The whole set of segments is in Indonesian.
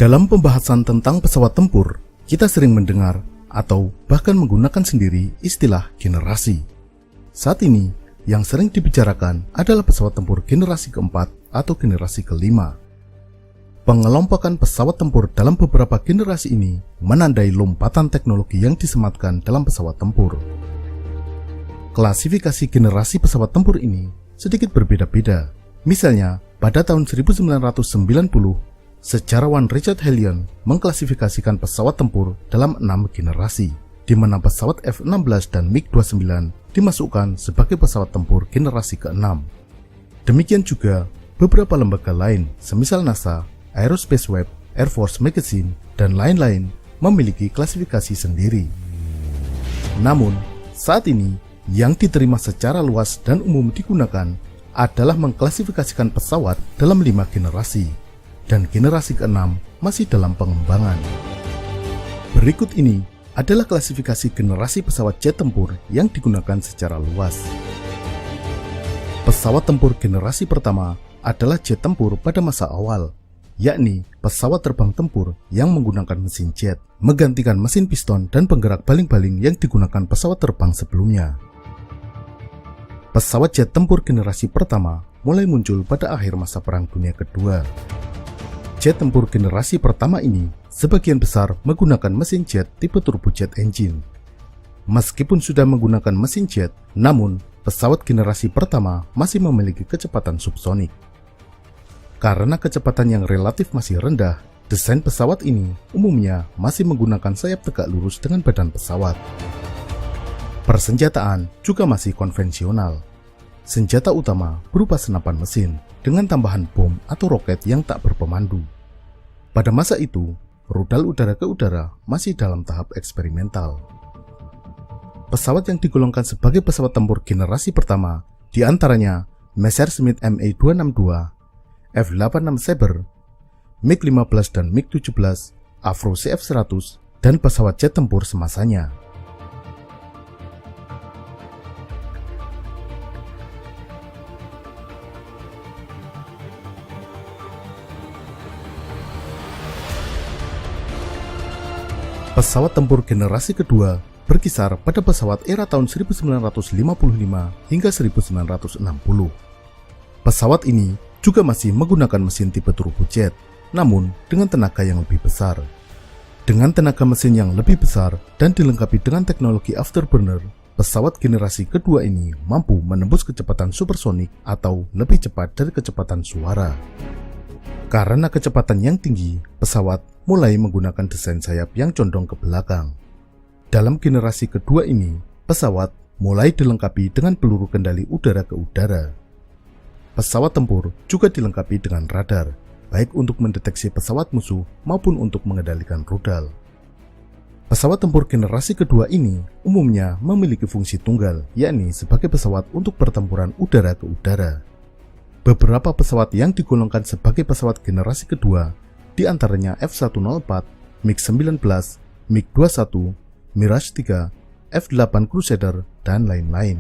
Dalam pembahasan tentang pesawat tempur, kita sering mendengar atau bahkan menggunakan sendiri istilah generasi. Saat ini, yang sering dibicarakan adalah pesawat tempur generasi keempat atau generasi kelima. Pengelompokan pesawat tempur dalam beberapa generasi ini menandai lompatan teknologi yang disematkan dalam pesawat tempur. Klasifikasi generasi pesawat tempur ini sedikit berbeda-beda. Misalnya, pada tahun 1990, sejarawan Richard Hellion mengklasifikasikan pesawat tempur dalam 6 generasi, di mana pesawat F-16 dan MiG-29 dimasukkan sebagai pesawat tempur generasi ke-6. Demikian juga beberapa lembaga lain, semisal NASA, Aerospace Web, Air Force Magazine, dan lain-lain memiliki klasifikasi sendiri. Namun, saat ini yang diterima secara luas dan umum digunakan adalah mengklasifikasikan pesawat dalam 5 generasi, dan generasi ke-6 masih dalam pengembangan. Berikut ini adalah klasifikasi generasi pesawat jet tempur yang digunakan secara luas. Pesawat tempur generasi pertama adalah jet tempur pada masa awal, yakni pesawat terbang tempur yang menggunakan mesin jet, menggantikan mesin piston dan penggerak baling-baling yang digunakan pesawat terbang sebelumnya. Pesawat jet tempur generasi pertama mulai muncul pada akhir masa Perang Dunia Kedua. Jet tempur generasi pertama ini sebagian besar menggunakan mesin jet tipe turbojet engine. Meskipun sudah menggunakan mesin jet, namun pesawat generasi pertama masih memiliki kecepatan subsonik. Karena kecepatan yang relatif masih rendah, desain pesawat ini umumnya masih menggunakan sayap tegak lurus dengan badan pesawat. Persenjataan juga masih konvensional. Senjata utama berupa senapan mesin dengan tambahan bom atau roket yang tak berpemandu. Pada masa itu, rudal udara ke udara masih dalam tahap eksperimental. Pesawat yang digolongkan sebagai pesawat tempur generasi pertama diantaranya Messerschmitt Me-262, F-86 Sabre, MiG-15 dan MiG-17, Avro CF-100, dan pesawat jet tempur semasanya. Pesawat tempur generasi kedua berkisar pada pesawat era tahun 1955 hingga 1960. Pesawat ini juga masih menggunakan mesin tipe turbojet, namun dengan tenaga yang lebih besar. Dengan tenaga mesin yang lebih besar dan dilengkapi dengan teknologi afterburner, pesawat generasi kedua ini mampu menembus kecepatan supersonik atau lebih cepat dari kecepatan suara. Karena kecepatan yang tinggi, pesawat mulai menggunakan desain sayap yang condong ke belakang. Dalam generasi kedua ini, pesawat mulai dilengkapi dengan peluru kendali udara ke udara. Pesawat tempur juga dilengkapi dengan radar, baik untuk mendeteksi pesawat musuh maupun untuk mengendalikan rudal. Pesawat tempur generasi kedua ini umumnya memiliki fungsi tunggal, yakni sebagai pesawat untuk pertempuran udara ke udara. Beberapa pesawat yang digolongkan sebagai pesawat generasi kedua diantaranya F-104, MiG-19, MiG-21, Mirage 3, F-8 Crusader, dan lain-lain.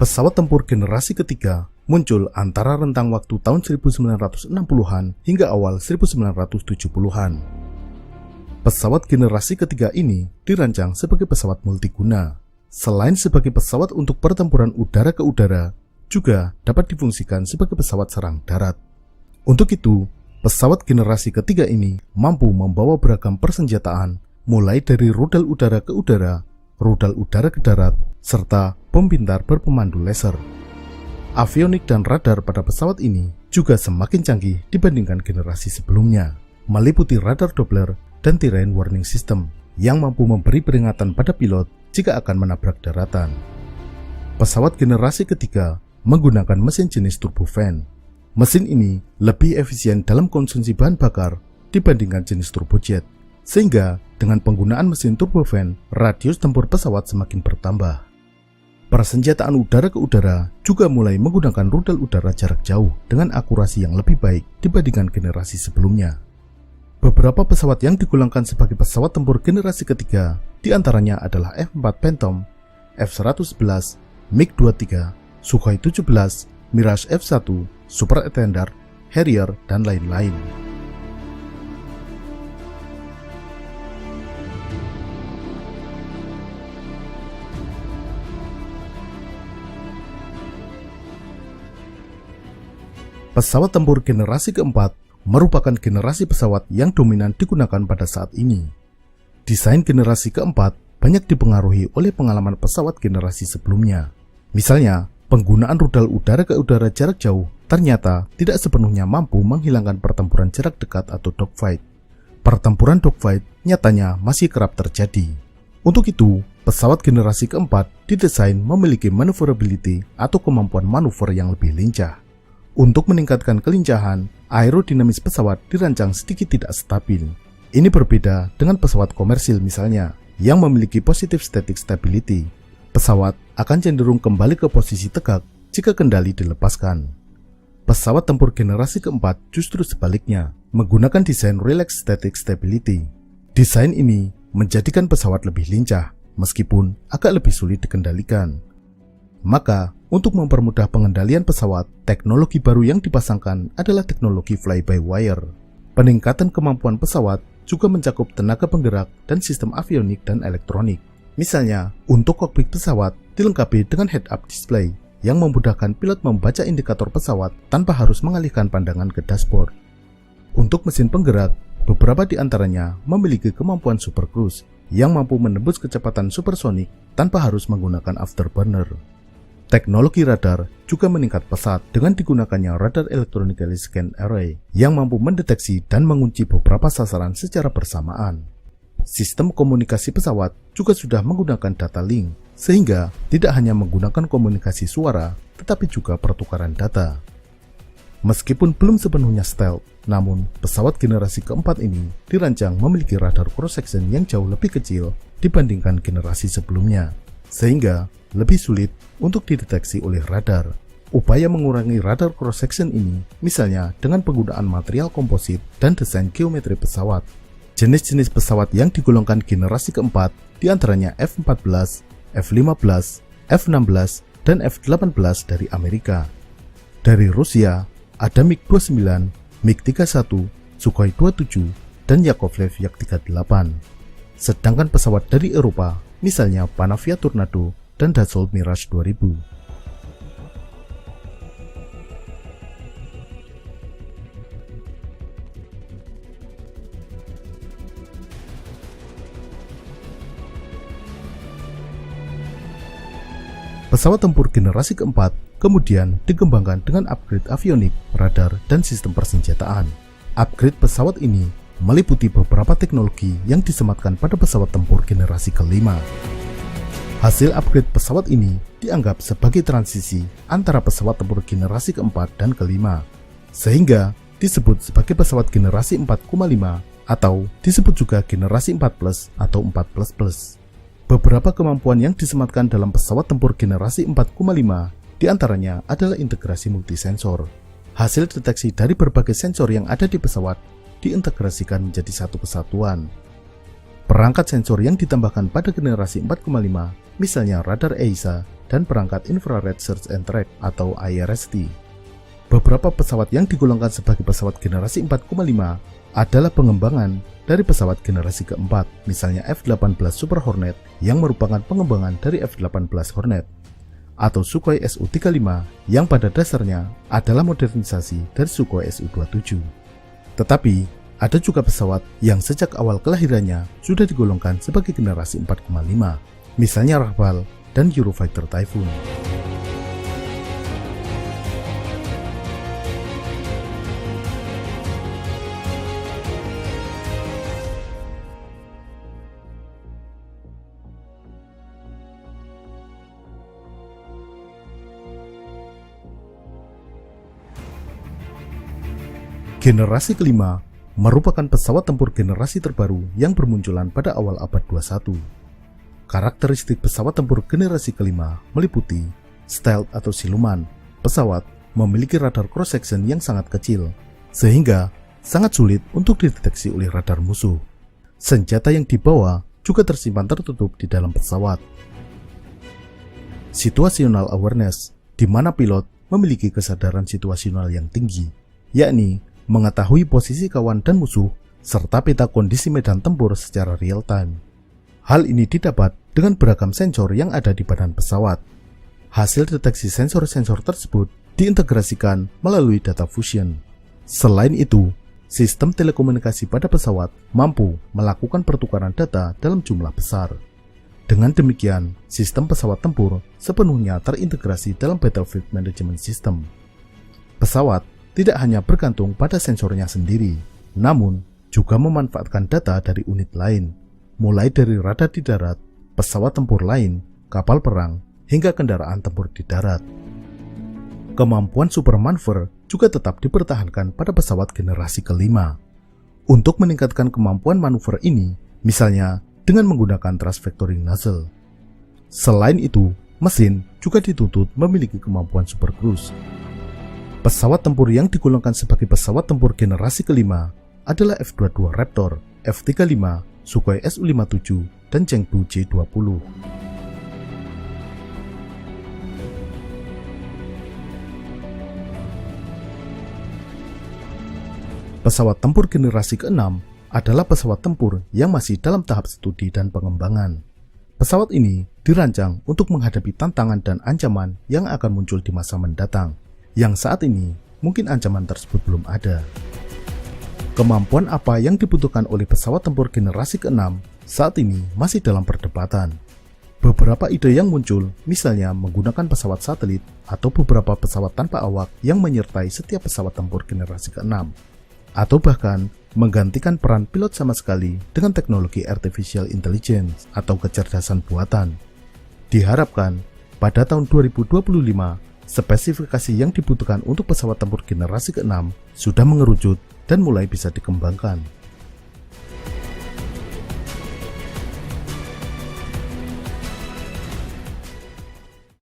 Pesawat tempur generasi ketiga muncul antara rentang waktu tahun 1960-an hingga awal 1970-an. Pesawat generasi ketiga ini dirancang sebagai pesawat multiguna. Selain sebagai pesawat untuk pertempuran udara ke udara, juga dapat difungsikan sebagai pesawat serang darat. Untuk itu, pesawat generasi ketiga ini mampu membawa beragam persenjataan, mulai dari rudal udara ke udara, rudal udara ke darat, serta bom pintar berpemandu laser. Avionik dan radar pada pesawat ini juga semakin canggih dibandingkan generasi sebelumnya, meliputi radar Doppler dan terrain warning system yang mampu memberi peringatan pada pilot jika akan menabrak daratan. Pesawat generasi ketiga menggunakan mesin jenis turbofan. Mesin ini lebih efisien dalam konsumsi bahan bakar dibandingkan jenis turbojet, sehingga dengan penggunaan mesin turbofan, radius tempur pesawat semakin bertambah. Persenjataan udara ke udara juga mulai menggunakan rudal udara jarak jauh dengan akurasi yang lebih baik dibandingkan generasi sebelumnya. Beberapa pesawat yang digolongkan sebagai pesawat tempur generasi ketiga diantaranya adalah F-4 Phantom, F-111, MiG-23, Sukhoi 17, Mirage F-1, Super Extender, Harrier, dan lain-lain. Pesawat tempur generasi keempat merupakan generasi pesawat yang dominan digunakan pada saat ini. Desain generasi keempat banyak dipengaruhi oleh pengalaman pesawat generasi sebelumnya. Misalnya, penggunaan rudal udara ke udara jarak jauh ternyata tidak sepenuhnya mampu menghilangkan pertempuran jarak dekat atau dogfight. Pertempuran dogfight nyatanya masih kerap terjadi. Untuk itu, pesawat generasi keempat didesain memiliki maneuverability atau kemampuan manuver yang lebih lincah. Untuk meningkatkan kelincahan, aerodinamis pesawat dirancang sedikit tidak stabil. Ini berbeda dengan pesawat komersil misalnya, yang memiliki positive static stability. Pesawat akan cenderung kembali ke posisi tegak jika kendali dilepaskan. Pesawat tempur generasi keempat justru sebaliknya, menggunakan desain relaxed static stability. Desain ini menjadikan pesawat lebih lincah, meskipun agak lebih sulit dikendalikan. Maka, untuk mempermudah pengendalian pesawat, teknologi baru yang dipasangkan adalah teknologi fly-by-wire. Peningkatan kemampuan pesawat juga mencakup tenaga penggerak dan sistem avionik dan elektronik. Misalnya, untuk kokpit pesawat dilengkapi dengan head-up display yang memudahkan pilot membaca indikator pesawat tanpa harus mengalihkan pandangan ke dashboard. Untuk mesin penggerak, beberapa di antaranya memiliki kemampuan super cruise yang mampu menembus kecepatan supersonik tanpa harus menggunakan afterburner. Teknologi radar juga meningkat pesat dengan digunakannya radar electronically scanned array yang mampu mendeteksi dan mengunci beberapa sasaran secara bersamaan. Sistem komunikasi pesawat juga sudah menggunakan data link, sehingga tidak hanya menggunakan komunikasi suara, tetapi juga pertukaran data. Meskipun belum sepenuhnya stealth, namun pesawat generasi keempat ini dirancang memiliki radar cross-section yang jauh lebih kecil dibandingkan generasi sebelumnya, sehingga lebih sulit untuk dideteksi oleh radar. Upaya mengurangi radar cross-section ini misalnya dengan penggunaan material komposit dan desain geometri pesawat. Jenis-jenis pesawat yang digolongkan generasi keempat diantaranya F-14, F-15, F-16, dan F-18 dari Amerika. Dari Rusia, ada MiG-29, MiG-31, Sukhoi 27, dan Yakovlev Yak-38. Sedangkan pesawat dari Eropa, misalnya Panavia Tornado dan Dassault Mirage 2000. Pesawat tempur generasi keempat kemudian dikembangkan dengan upgrade avionik, radar, dan sistem persenjataan. Upgrade pesawat ini meliputi beberapa teknologi yang disematkan pada pesawat tempur generasi kelima. Hasil upgrade pesawat ini dianggap sebagai transisi antara pesawat tempur generasi keempat dan kelima, sehingga disebut sebagai pesawat generasi 4,5 atau disebut juga generasi 4+ atau 4++. Beberapa kemampuan yang disematkan dalam pesawat tempur generasi 4,5 diantaranya adalah integrasi multisensor. Hasil deteksi dari berbagai sensor yang ada di pesawat diintegrasikan menjadi satu kesatuan. Perangkat sensor yang ditambahkan pada generasi 4,5 misalnya radar EISA dan perangkat Infrared Search and Track atau IRST. Beberapa pesawat yang digolongkan sebagai pesawat generasi 4,5 adalah pengembangan dari pesawat generasi keempat, misalnya F-18 Super Hornet yang merupakan pengembangan dari F-18 Hornet, atau Sukhoi Su-35 yang pada dasarnya adalah modernisasi dari Sukhoi Su-27. Tetapi, ada juga pesawat yang sejak awal kelahirannya sudah digolongkan sebagai generasi 4,5, misalnya Rafale dan Eurofighter Typhoon. Generasi kelima merupakan pesawat tempur generasi terbaru yang bermunculan pada awal abad 21. Karakteristik pesawat tempur generasi kelima meliputi stealth atau siluman. Pesawat memiliki radar cross-section yang sangat kecil, sehingga sangat sulit untuk dideteksi oleh radar musuh. Senjata yang dibawa juga tersimpan tertutup di dalam pesawat. Situational awareness, di mana pilot memiliki kesadaran situasional yang tinggi, yakni mengetahui posisi kawan dan musuh serta peta kondisi medan tempur secara real time. Hal ini didapat dengan beragam sensor yang ada di badan pesawat. Hasil deteksi sensor-sensor tersebut diintegrasikan melalui data fusion. Selain itu, sistem telekomunikasi pada pesawat mampu melakukan pertukaran data dalam jumlah besar. Dengan demikian, sistem pesawat tempur sepenuhnya terintegrasi dalam Battlefield Management System. Pesawat tidak hanya bergantung pada sensornya sendiri, namun juga memanfaatkan data dari unit lain, mulai dari radar di darat, pesawat tempur lain, kapal perang, hingga kendaraan tempur di darat. Kemampuan super maneuver juga tetap dipertahankan pada pesawat generasi kelima. Untuk meningkatkan kemampuan manuver ini, misalnya dengan menggunakan thrust vectoring nozzle. Selain itu, mesin juga dituntut memiliki kemampuan super cruise. Pesawat tempur yang digolongkan sebagai pesawat tempur generasi kelima adalah F-22 Raptor, F-35, Sukhoi Su-57, dan Chengdu J-20. Pesawat tempur generasi ke-6 adalah pesawat tempur yang masih dalam tahap studi dan pengembangan. Pesawat ini dirancang untuk menghadapi tantangan dan ancaman yang akan muncul di masa mendatang, yang saat ini mungkin ancaman tersebut belum ada. Kemampuan apa yang dibutuhkan oleh pesawat tempur generasi ke-6 saat ini masih dalam perdebatan. Beberapa ide yang muncul, misalnya menggunakan pesawat satelit atau beberapa pesawat tanpa awak yang menyertai setiap pesawat tempur generasi ke-6, atau bahkan menggantikan peran pilot sama sekali dengan teknologi artificial intelligence atau kecerdasan buatan. Diharapkan pada tahun 2025, spesifikasi yang dibutuhkan untuk pesawat tempur generasi ke-6 sudah mengerucut dan mulai bisa dikembangkan.